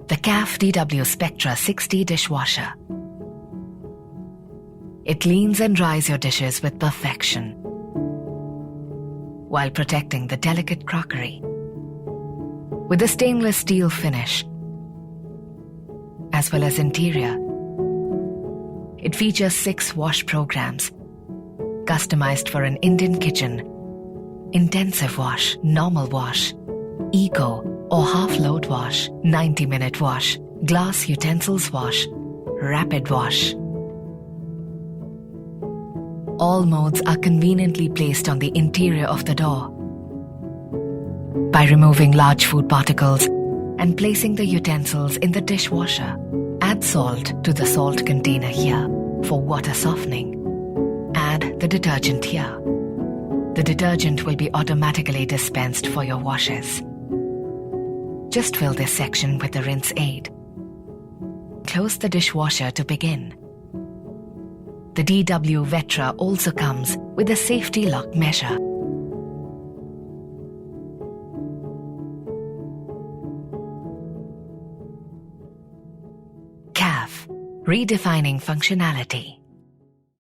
the KAFF DW Spectra 60 Dishwasher. It cleans and dries your dishes with perfection, while protecting the delicate crockery. With a stainless steel finish, as well as interior, it features 6 wash programs, customized for an Indian kitchen: intensive wash, normal wash, eco or half-load wash, 90-minute wash, glass utensils wash, rapid wash. All modes are conveniently placed on the interior of the door. By removing large food particles and placing the utensils in the dishwasher, add salt to the salt container here for water softening. Add the detergent here. The detergent will be automatically dispensed for your washes. Just fill this section with the rinse aid. Close the dishwasher to begin. The DW Vetra also comes with a safety lock measure. KAFF, redefining functionality.